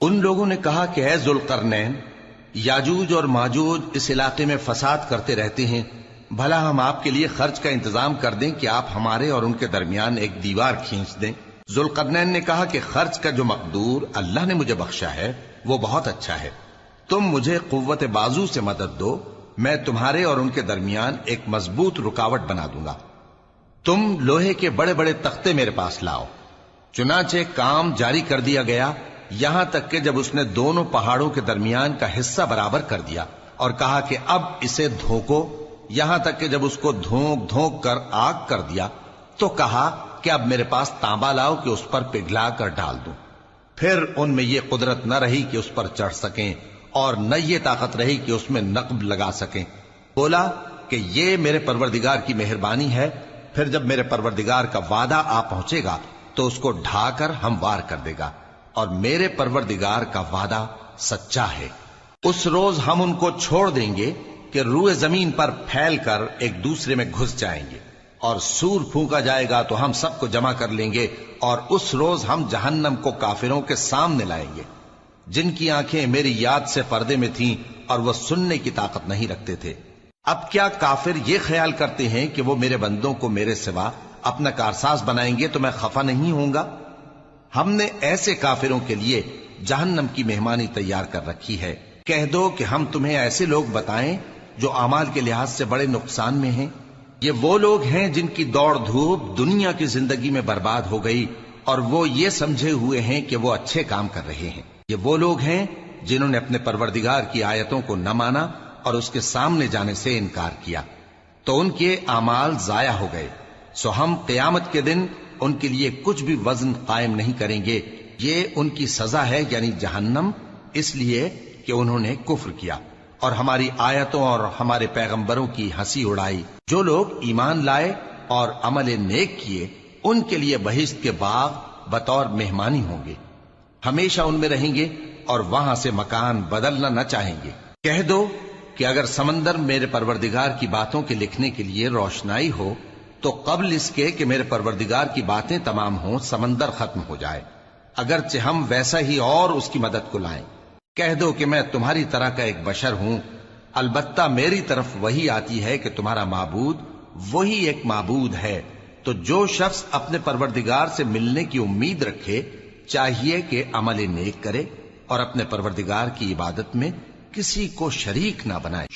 ان لوگوں نے کہا کہ اے ذوالقرنین، یاجوج اور ماجوج اس علاقے میں فساد کرتے رہتے ہیں، بھلا ہم آپ کے لیے خرچ کا انتظام کر دیں کہ آپ ہمارے اور ان کے درمیان ایک دیوار کھینچ دیں؟ ذوالقرنین نے کہا کہ خرچ کا جو مقدور اللہ نے مجھے بخشا ہے وہ بہت اچھا ہے، تم مجھے قوت بازو سے مدد دو، میں تمہارے اور ان کے درمیان ایک مضبوط رکاوٹ بنا دوں گا۔ تم لوہے کے بڑے بڑے تختے میرے پاس لاؤ۔ چنانچہ کام جاری کر دیا گیا، یہاں تک کہ جب اس نے دونوں پہاڑوں کے درمیان کا حصہ برابر کر دیا اور کہا کہ اب اسے دھوکو، یہاں تک کہ جب اس کو دھونک دھونک کر آگ کر دیا تو کہا کہ اب میرے پاس تانبا لاؤ کہ اس پر پگھلا کر ڈال دوں۔ پھر ان میں یہ قدرت نہ رہی کہ اس پر چڑھ سکیں اور نہ یہ طاقت رہی کہ اس میں نقب لگا سکیں۔ بولا کہ یہ میرے پروردگار کی مہربانی ہے، پھر جب میرے پروردگار کا وعدہ آ پہنچے گا تو اس کو ڈھا کر ہموار کر دے گا، اور میرے پروردگار کا وعدہ سچا ہے۔ اس روز ہم ان کو چھوڑ دیں گے کہ روئے زمین پر پھیل کر ایک دوسرے میں گھس جائیں گے، اور سور پھونکا جائے گا تو ہم سب کو جمع کر لیں گے، اور اس روز ہم جہنم کو کافروں کے سامنے لائیں گے، جن کی آنکھیں میری یاد سے پردے میں تھیں اور وہ سننے کی طاقت نہیں رکھتے تھے۔ اب کیا کافر یہ خیال کرتے ہیں کہ وہ میرے بندوں کو میرے سوا اپنا کارساز بنائیں گے تو میں خفا نہیں ہوں گا؟ ہم نے ایسے کافروں کے لیے جہنم کی مہمانی تیار کر رکھی ہے۔ کہہ دو کہ ہم تمہیں ایسے لوگ بتائیں جو اعمال کے لحاظ سے بڑے نقصان میں ہیں؟ یہ وہ لوگ ہیں جن کی دوڑ دھوپ دنیا کی زندگی میں برباد ہو گئی اور وہ یہ سمجھے ہوئے ہیں کہ وہ اچھے کام کر رہے ہیں۔ یہ وہ لوگ ہیں جنہوں نے اپنے پروردگار کی آیتوں کو نہ مانا اور اس کے سامنے جانے سے انکار کیا، تو ان کے اعمال ضائع ہو گئے، سو ہم قیامت کے دن ان کے لیے کچھ بھی وزن قائم نہیں کریں گے۔ یہ ان کی سزا ہے، یعنی جہنم، اس لیے کہ انہوں نے کفر کیا اور ہماری آیتوں اور ہمارے پیغمبروں کی ہنسی اڑائی۔ جو لوگ ایمان لائے اور عمل نیک کیے ان کے لیے بہشت کے باغ بطور مہمانی ہوں گے، ہمیشہ ان میں رہیں گے اور وہاں سے مکان بدلنا نہ چاہیں گے۔ کہہ دو کہ اگر سمندر میرے پروردگار کی باتوں کے لکھنے کے لیے روشنائی ہو تو قبل اس کے کہ میرے پروردگار کی باتیں تمام ہوں سمندر ختم ہو جائے، اگرچہ ہم ویسا ہی اور اس کی مدد کو لائیں۔ کہہ دو کہ میں تمہاری طرح کا ایک بشر ہوں، البتہ میری طرف وہی آتی ہے کہ تمہارا معبود وہی ایک معبود ہے، تو جو شخص اپنے پروردگار سے ملنے کی امید رکھے چاہیے کہ عمل نیک کرے اور اپنے پروردگار کی عبادت میں کسی کو شریک نہ بنائے۔